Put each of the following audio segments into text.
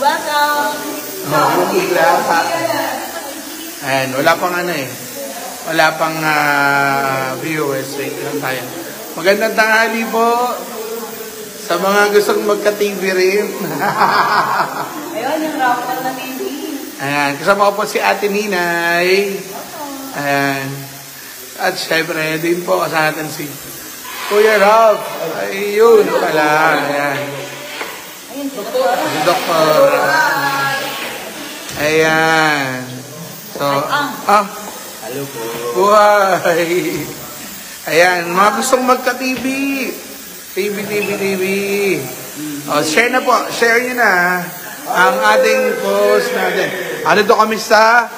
Welcome! Ayan, wala pang ano eh. Wala pang viewers. Wait lang tayo. Magandang tanghali po sa mga gustong magka-TV rin. Ayun, yung raffle na TV. Ayan, kasama ko po si Ate Ninay. Ayan. At syempre, din po sa atin si Kuya Rob. Ayun pala. Ayan. Si Doktor. Ayan. So, Hello po. buhay. Ayan, mga gustong magka-TV. TV. O, share na po. Share nyo na ang ating post natin. Ano to kami sa,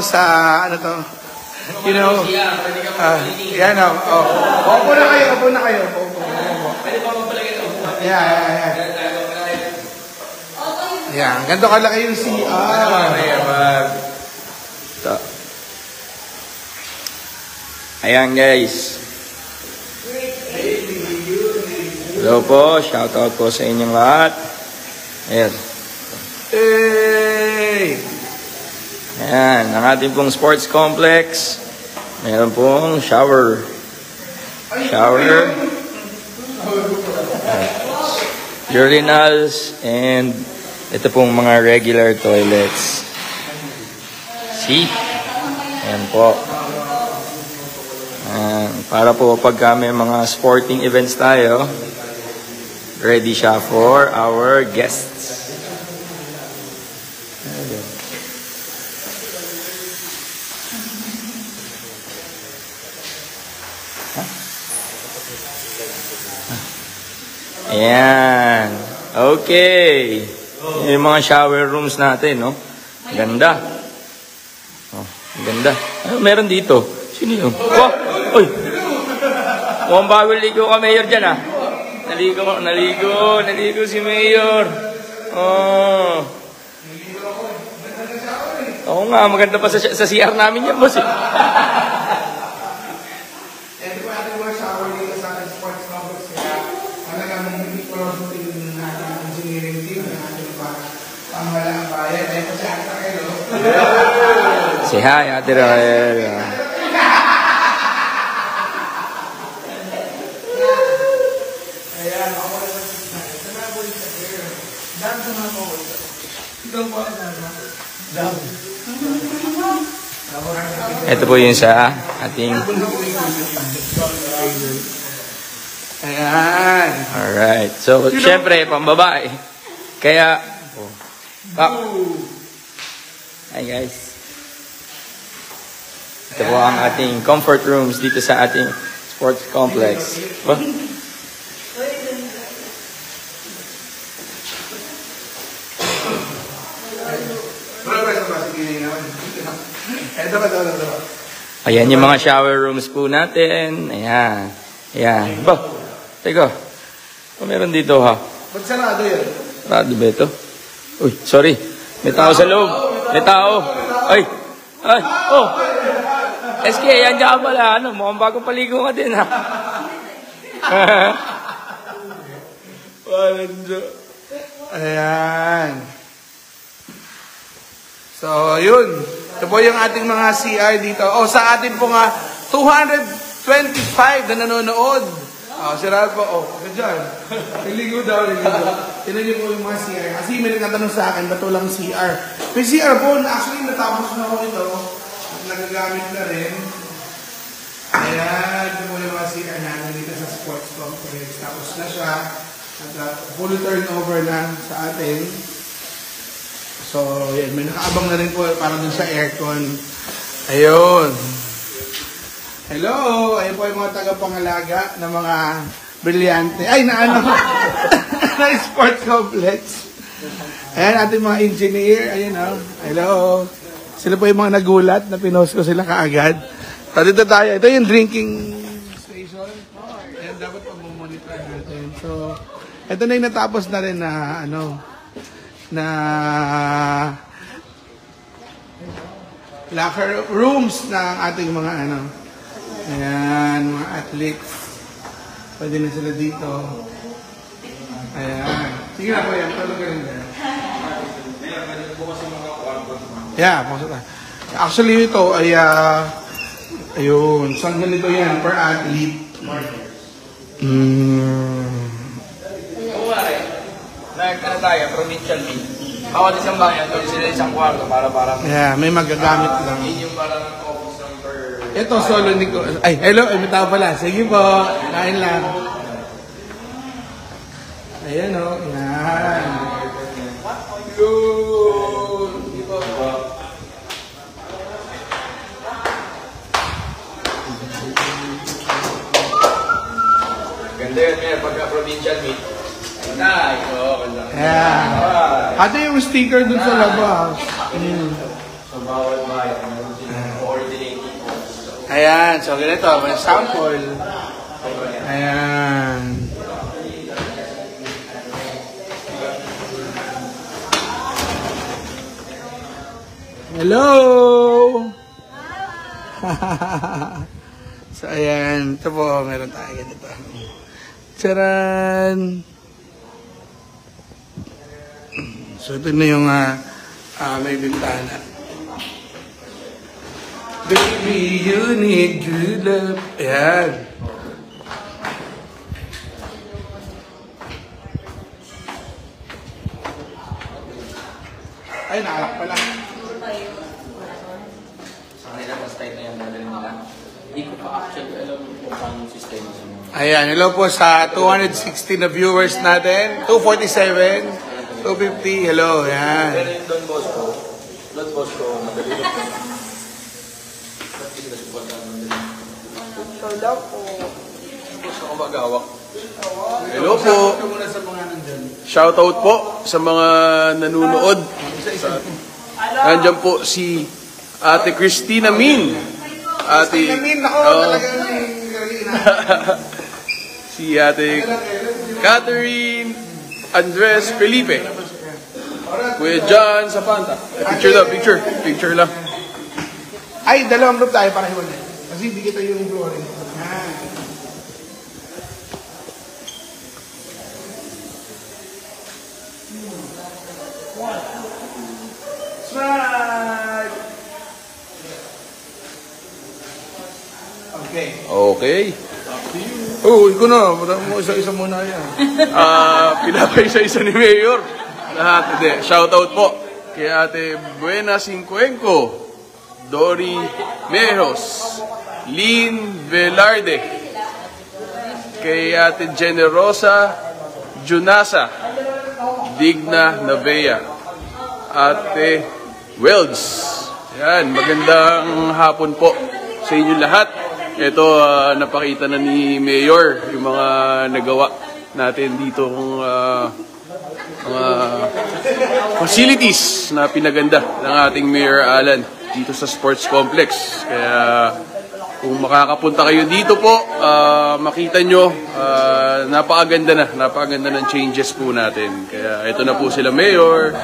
sa, ano to, yan o. Opo na kayo. Pwede pa magpalagay ito. Yan. Yan, ganito kalaki yung CR. Ayan guys. Hello po, shoutout po sa inyong lahat. Ayan. Hey! Ayan, ang ating pong sports complex. Meron pong shower. Urinals, and ito pong mga regular toilets. See? Ayan po. Para po pag may mga sporting events tayo, ready siya for our guests. Ayan. Okay. Yung mga shower rooms natin, no? Ganda. Oh, ganda. Ano meron dito? Sino yun? Oh! Uy! Mukhang bagong ligo ka, Mayor, dyan, ah. Naligo si Mayor. Oh. Oo nga, maganda pa sa CR namin yan, boss. Say hi, Ate Rael. Ito po yun sa ating... Ayan. Alright. So, syempre, pambabae. Kaya... Hi guys. Ito po ang ating comfort rooms dito sa ating sports complex. Ayan yung mga shower rooms po natin. Ayan. Teka. Meron dito ha. Ba't sarado yan? Sarado ba ito? Uy, sorry. May tao sa loob. May tao. Ay. Oh. SK, yan dyan pala. Mukhang bagong paligo ka din, ha? Ayan. So, yun. Ito po yung ating mga CR dito. Sa atin po nga, 225 na nanonood. Si Ralph po, dyan. Niligo daw. Tinan niyo po yung mga CR. Kasi may nagtatanong sa akin, ba't walang CR? May CR po, actually natapos na ko ito. At nagagamit na rin. Ayan, ito po yung mga CR natin dito sa sports complex. Tapos na siya. At full turnover na sa atin. So, yan. May nakaabang na rin po para dun sa aircon. Ayun. Hello! Ayun po yung mga tagapangalaga ng mga brilyante. Na sports complex. Ayan, ating mga engineer. Ayan, hello. Sila po yung mga nagulat na pinost ko sila kaagad. So, dito tayo. Ito yung drinking station. Ayan, dapat pag-monitor natin. So, ito na yung natapos na rin na locker rooms ng ating mga ayan, mga athletes. Pwede na sila dito. Ayan. Sige na po yan, tulog ka rin dyan. Yeah, pumasok tayo. Actually, ito ay, ayun, saan ganito yan, per athlete. Nagkana tayo, provincial league. Bawat isang bayan, doon sila isang kwarto para Yeah, may magagamit lang. yun yung parang office ng per... Ito, solo ni ko. Ay, hello, imitaw pala. Sige po, kain lang. Ayan o, yan. Yun. Ganda yun, Mayor, pagka provincial meet. Nice, oo, ganda. Yeah. Ate yung sticker dun sa labas. So, bawat bayan, meron silang coordinating office. Ayan, so ganito, may sample. Ayan. Hello! So ayan, ito po, meron tayo ganito. Charan! So ito na yung may bintana. Baby, you need good love. Ayan. Ay, naalak pala. Sa kanila, mas tight na yung dadalhin nila. Hindi ko pa actually alam kung paano yung sistema sa mga. Ayan, hello po sa 260 na viewers natin. 247, 250, hello, ayan. Pero yung Don Bosco, madali lang. Ba't hindi ka support ang madali? Hello po. Gusto ko magawak. Hello po. Ito muna sa mga nandyan. Shoutout po sa mga nanonood. Nandiyan po si Ate Christina Min. Ate Namin, ako Oo. talagang Si Ate Catherine Andres Felipe. Kuya John Zapanta. Picture lang, picture lang. Ay, dalawang group tayo para hiwalay. Kasi hindi kita yung glory. Ayan. Smile! Okay. Okay. Oh, ikaw na. Mo isa-isa muna yan. Pinapaisa-isa ni Mayor. Lahat. Hindi. Shoutout po kay Ate Buena Cincuenco, Dory Mejos, Lynn Velarde, kay Ate Generosa Junasa, Digna Navea, Ate Welds. Yan, magandang hapon po sa inyo lahat. Ito, napakita na ni Mayor yung mga nagawa natin dito mga facilities na pinaganda ng ating Mayor Alan dito sa sports complex. Kaya kung makakapunta kayo dito po, makita nyo, napakaganda ng changes po natin. Kaya ito na po sila Mayor.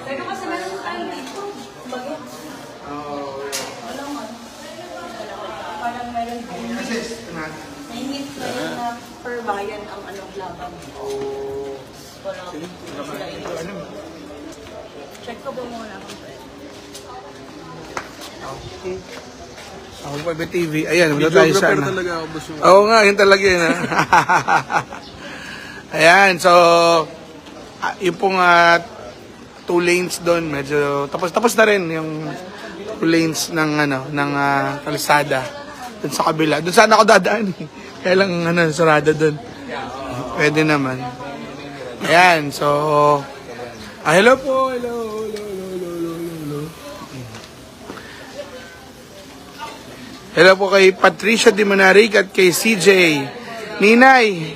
Pero kasi meron tayo dito. Bagay. Parang meron din. Nahingit na yun na per bayan ang anong laban. Check ko ba muna kung pwede? Okay. Ako pa TV. Ayan, wala tayo sa ano. talaga ako, boss. Oo nga, yun talaga yun. Ayan, so, yung pong 2 lanes doon, medyo, tapos na rin yung 2 lanes ng, ng kalsada. Doon sa kabila. Doon saan ako dadaan eh. Kaya lang, sarada doon. Pwede naman. Ayan, so, hello po, hello. Hello po kay Patricia Di Manaric at kay CJ. Ninay,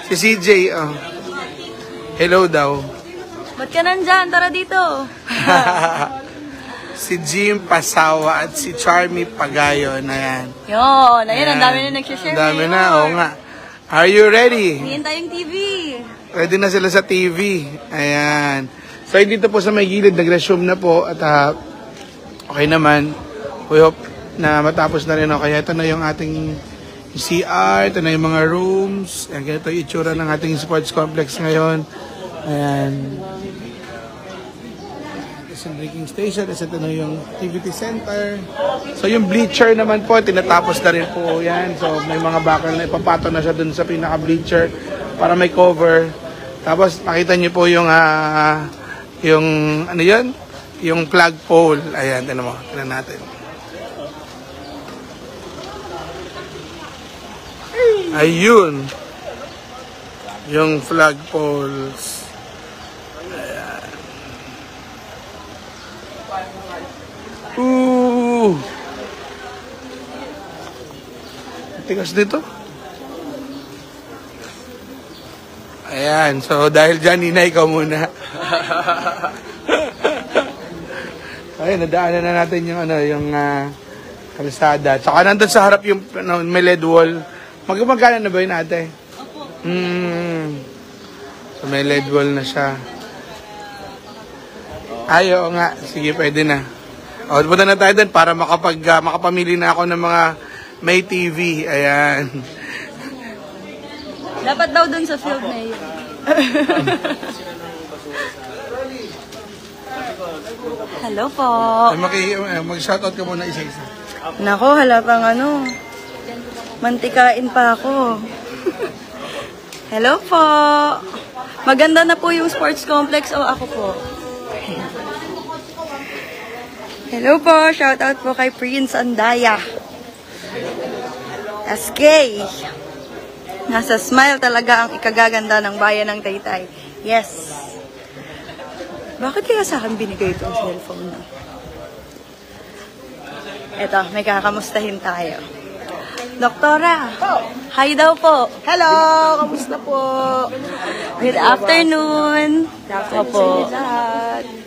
si CJ, oh. Hello daw. Ba't ka nandyan? Tara dito. Si Jim Pasawa at si Charmy Pagayon. Ayan. Yun, ayun, ang dami na nagsishare. Ang dami na, oo nga. Are you ready? Hintayin tayong TV. Ready na sila sa TV. Ayan. So, dito po sa may gilid, nag-resume na po. At okay naman. We hope na matapos na rin. Kaya ito na yung ating CR, ito na yung mga rooms. Ayan, ganito yung itsura ng ating sports complex ngayon. Ayan. Ito yung drinking station. Ito na yung activity center. So yung bleacher naman po, tinatapos na rin po yan. So may mga bakal na ipapato na siya dun sa pinaka-bleacher para may cover. Tapos makita niyo po yung ano yun? Yung flagpole. Ayan, tignan mo. Tignan natin. Ayun. Yung flagpoles. Ayan. Ooh. Tigas dito. Ayan. So, dahil dyan, Nina, ikaw muna. Ayun, nadaanan na natin yung kalsada. Tsaka nandun sa harap yung may LED wall. Magkano na ba yun, ate? Opo. So may LED wall na siya. Ay, oo nga. Sige, pwede na. O, punta na tayo doon para makapamili na ako ng mga may TV. Ayan. Dapat daw dun sa field na yun. Hello po. Mag-shoutout ka muna isa-isa. Nako, hala pang mantikain pa ako. Hello po. Maganda na po yung sports complex o ako po. Hello po. Shoutout po kay Prince Andaya. SK. Nasa smile talaga ang ikagaganda ng bayan ng Taytay. Yes. Bakit kaya sa akin binigay itong cellphone? Eto, may kakamustahin tayo. Doktora, hi daw po. Hello! Kamusta po? Good afternoon. Opo.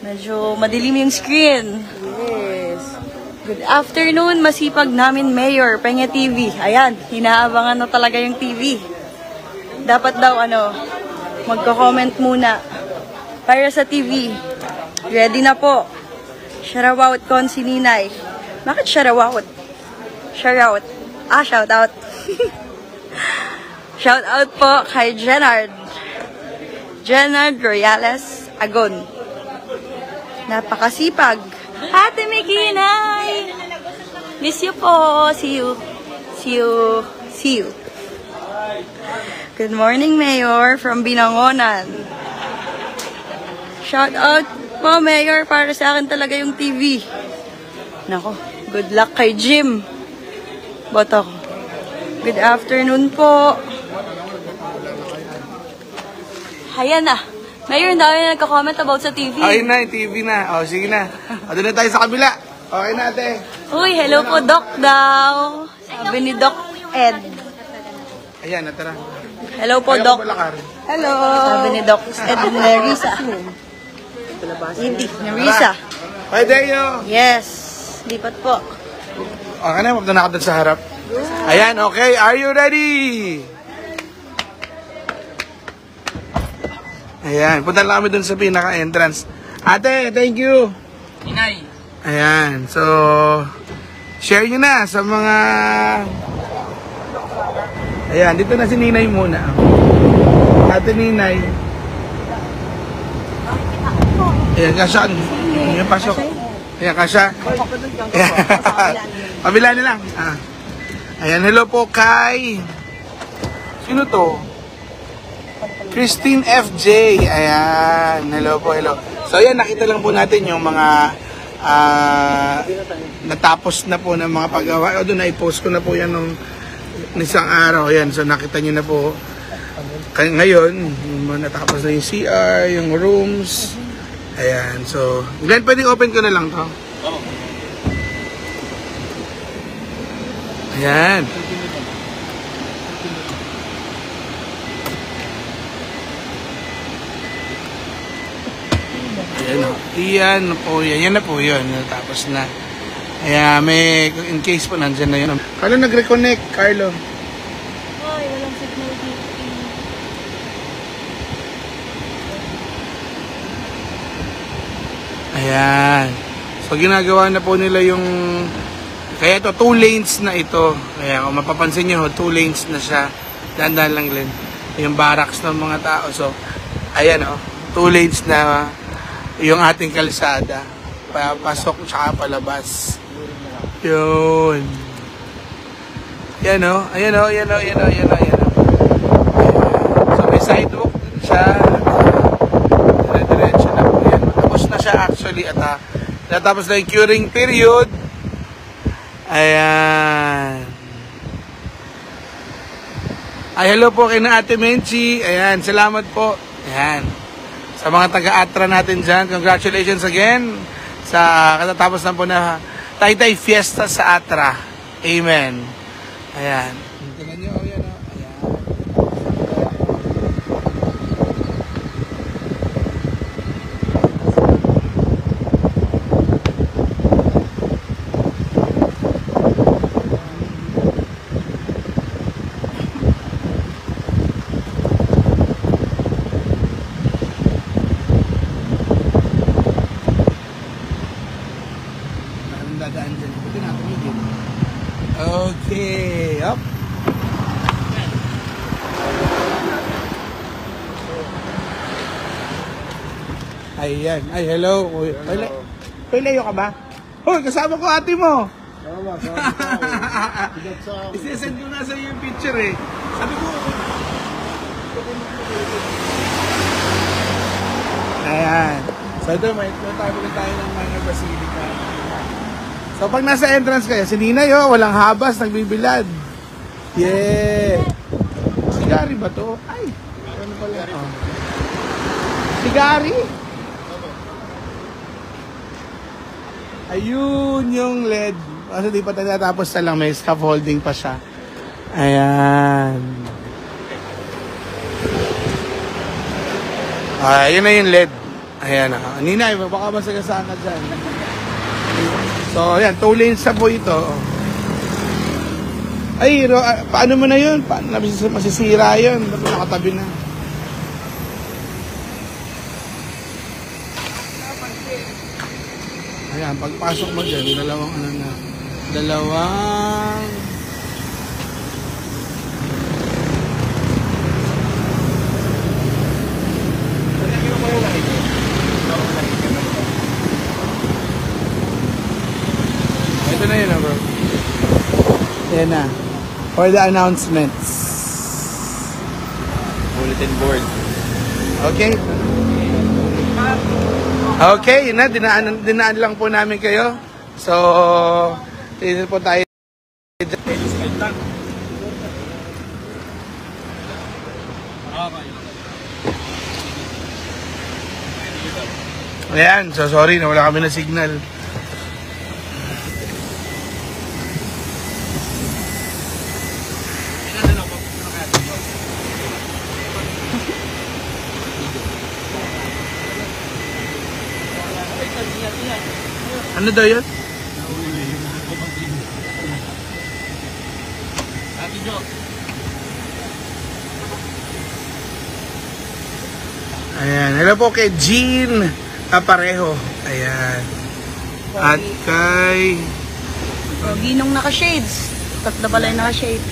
Medyo madilim yung screen. Yes. Good afternoon, masipag namin Mayor, Peña TV. Ayan, hinaabangan na talaga yung TV. Dapat daw magko-comment muna para sa TV. Ready na po. Shoutout kon si Ninay. Bakit shoutout? Shoutout. Shoutout. Shoutout po kay Jenard Royales Agon. Napakasipag. Ate Mikinay! Miss you po. See you. Good morning, Mayor from Binangonan. Shoutout po, Mayor, para sa akin talaga yung TV. Nako, good luck kay Jim. Boto ko. Good afternoon po. Ayan na. Mayor, ang dami na nagka-comment about sa TV. Ayun na, yung TV na. O, sige na. O, doon na tayo sa kabila. Okay na, ate. Uy, hello po, Doc daw. Sabi ni Doc Ed. Ayan, natara. Hello po, Ayaw Doc. ko palakar. Hello. Sabi ni Doc Ed Nerissa. Hindi, Nerissa. Okay, Deo. Yes. Lipat po. Okay na, punta na ako doon sa harap. Ayan, okay. Are you ready? Ayan, punta lang kami doon sa pinaka-entrance. Ate, thank you. Inay. Ayan, so share nyo na sa mga... Ayan, dito na si Ninay muna. Ate Ninay. Ayan, kasya. Ayan, pasok. Ayan, kasya. Pabila na lang. Ayan, hello po kay... Sino to? Christine FJ. Ayan, hello po, hello. So ayan, nakita lang po natin yung mga natapos na po ng mga paggawa. O doon, na-post ko na po yan nung isang araw. Ayan, so nakita nyo na po. Ngayon, natapos na yung CR, yung rooms. Ayan, so Glenn, pwedeng open ko na lang to. Ayan. Ayan po, yan na po yun. Tapos na. Kaya may, in case po nandyan na yun. Carlo, nag-reconnect, Carlo. Ay, walang signal dito. Ayan. So ginagawa na po nila yung, kaya ito 2 lanes na ito. Kaya kung mapapansin nyo, 2 lanes na siya. Dandan lang din yung barracks ng mga tao. So ayan 2 lanes na yung ating kalsada. Pasok tsaka palabas. Yun. Yan ayan So may sidewalk din siya. Diretso na po yan. Tapos na siya actually at natapos na yung curing period. Ayan. Ay, hello po kay na Ate Menchi. Ayan, salamat po. Ayan. Sa mga taga-Atra natin dyan, congratulations again sa katatapos na po na Taytay Fiesta sa Atra. Amen. Ayan. Tingnan nyo, ayan. Dadaan dyan. Buti na tumigil. Okay. Up. Ayan. Ay, hello. Pailayo ka ba? Hoy, kasama ko ate mo. Isesend ko na sa iyo yung picture eh. Sabi ko. Ayan. So ito, may tabi tayo ng minor basilica. So pag nasa entrance kayo, si Ninay walang habas, nagbibilad. Yeah. Sigari ba to? Ay, ano pala? Sigari? Ayun yung LED. Kasi di pa tayo natapos na lang, may scaffolding pa siya. Ayan. Ayun na yung LED. Ayan na. Ninay, baka masagasaan ka dyan. So, ayan, 2 lanes na po ito. Ay, paano mo na yun? Paano masisira yun? Dapat nakatabi na. Ayan, pagpasok mo dyan, dalawang ito na yun bro. Yan na. For the announcements. Bulletin board. Okay. Okay, yun na. Dinaan lang po namin kayo. So, dito po tayo. Ayan, so sorry na wala kami na signal. Ano daw yun? Ayan. Hello po kay Jean Aparejo. Ayan. At kay... Ginong naka-shades. Tatlo pala yung naka-shades.